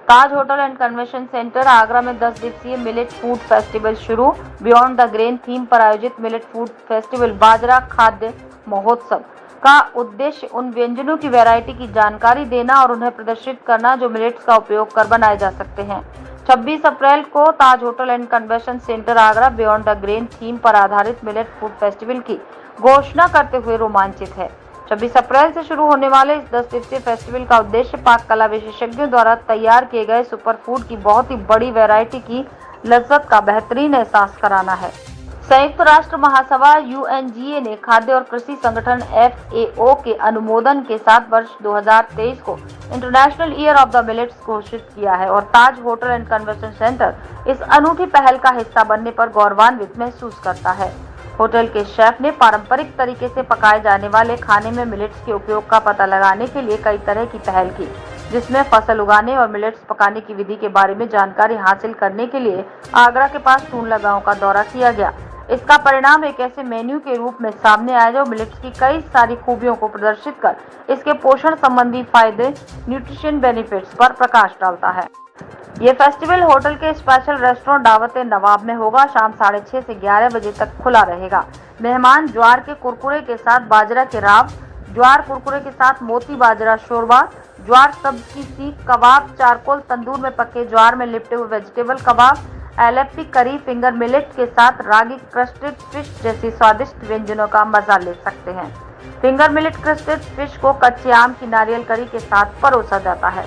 Taj hotel and convention centre Agra में 10 दिवसीय millet food festival शुरू। बियॉन्ड द ग्रेन थीम पर आयोजित मिलेट फूड फेस्टिवल बाजरा खाद्य महोत्सव का उद्देश्य उन व्यंजनों की वैरायटी की जानकारी देना और उन्हें प्रदर्शित करना जो मिलेट्स का उपयोग कर बनाए जा सकते हैं। 26 अप्रैल को Taj hotel and convention centre Agra beyond the grain theme पर आधारित मिलेट फूड फेस्टिवल की घोषणा करते हुए रोमांचित है। 26 अप्रैल से शुरू होने वाले इस 10 दिवसीय फेस्टिवल का उद्देश्य पाक कला विशेषज्ञों द्वारा तैयार किए गए सुपर फूड की बहुत ही बड़ी वैरायटी की लज्जत का बेहतरीन एहसास कराना है। संयुक्त राष्ट्र महासभा UNGA ने खाद्य और कृषि संगठन FAO के अनुमोदन के साथ वर्ष 2023 को international year of the millets घोषित किया है और ताज होटल एंड कन्वेंशन सेंटर इस अनूठी पहल का हिस्सा बनने पर गौरवान्वित महसूस करता है। होटल के शेफ ने पारंपरिक तरीके से पकाए जाने वाले खाने में मिलेट्स के उपयोग का पता लगाने के लिए कई तरह की पहल की, जिसमें फसल उगाने और मिलेट्स पकाने की विधि के बारे में जानकारी हासिल करने के लिए आगरा के पास टूंडला गांव का दौरा किया गया। इसका परिणाम एक ऐसे मेन्यू के रूप में सामने आया जो मिलेट्स की कई सारी खूबियों को प्रदर्शित कर इसके पोषण संबंधी फायदे, न्यूट्रिशन बेनिफिट्स पर प्रकाश डालता है। ये फेस्टिवल होटल के स्पेशल रेस्टोरेंट दावत नवाब में होगा। शाम 6:30 से 11 बजे तक खुला रहेगा। मेहमान ज्वार के कुरकुरे के साथ बाजरा के राब, ज्वार कुरकुरे के साथ मोती बाजरा शोरबा, ज्वार सब्ज की सीख कबाब, चारकोल तंदूर में पके ज्वार में लिपटे हुए वेजिटेबल कबाब, LFP करी, फिंगर मिलेट के साथ रागी क्रस्टेड फिश जैसी स्वादिष्ट व्यंजनों का मजा ले सकते हैं। फिंगर मिलेट क्रस्टेड फिश को कच्चे आम की नारियल करी के साथ परोसा जाता है।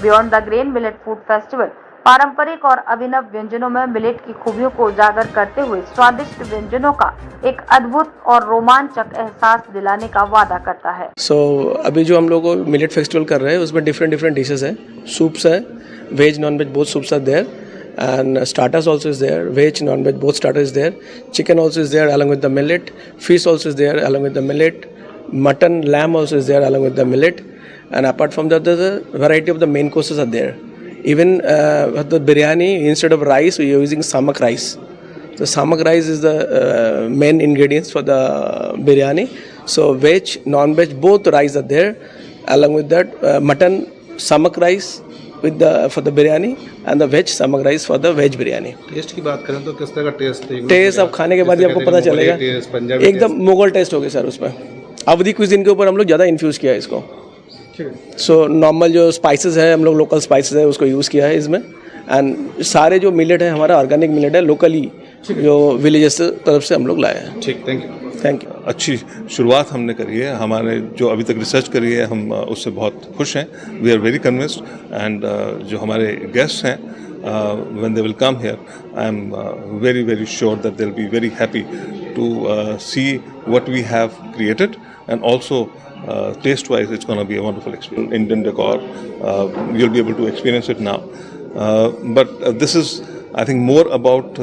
Beyond the grain millet food festival पारंपरिक और अभिनव व्यंजनों में मिलेट की खूबियों को उजागर करते हुए स्वादिष्ट व्यंजनों का एक अद्भुत और रोमांचक एहसास दिलाने का वादा करता है। अभी जो हम लोग मिलेट फेस्टिवल कर रहे हैं उसमें डिफरेंट डिशेस है, सूप्स है, veg non veg both soups are there and starters also is there, veg non-veg both starters is there, chicken also is there along with the millet, fish also is there along with the millet, mutton, lamb also is there along with the millet, and apart from that the variety of the main courses are there. Even the biryani, instead of rice we are using samak rice. The samak rice is the main ingredients for the biryani. So veg non-veg both rice are there. Along with that mutton samak rice with the for the biryani and the veg samak rice for the veg biryani. Taste की बात करें तो किस तरह का test अब खाने के बाद ही आपको पता चलेगा। एकदम मुगल टेस्ट होगा सर। उसमें अवधी क्विज़िन के ऊपर हम लोग ज़्यादा इन्फ्यूज़ किया है इसको। सो नॉर्मल जो स्पाइसेस है हम लोग लोकल स्पाइसेस है उसको यूज़ किया है इसमें। एंड सारे जो मिलेट है हमारा ऑर्गेनिक मिलेट है, लोकली जो विलेजेस तरफ से हम लोग लाए हैं। ठीक, थैंक यू। अच्छी शुरुआत हमने करी है। हमारे जो अभी तक रिसर्च करी है हम उससे बहुत खुश हैं। We are very convinced and जो हमारे गेस्ट हैं when they will come here, I am very sure that they'll be very happy to see what we have created, and also taste wise it's going to be a wonderful experience. Indian decor, you'll be able to experience it now, but this is I think more about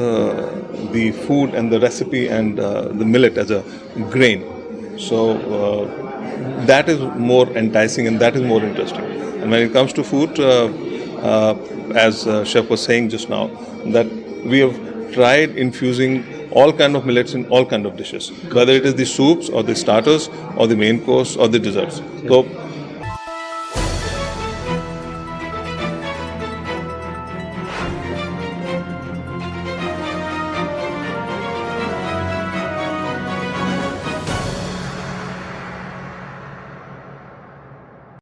the food and the recipe and the millet as a grain. So that is more enticing and that is more interesting. And when it comes to food, as Chef was saying just now, that we have tried infusing all kind of millets in all kind of dishes, whether it is the soups or the starters or the main course or the desserts. So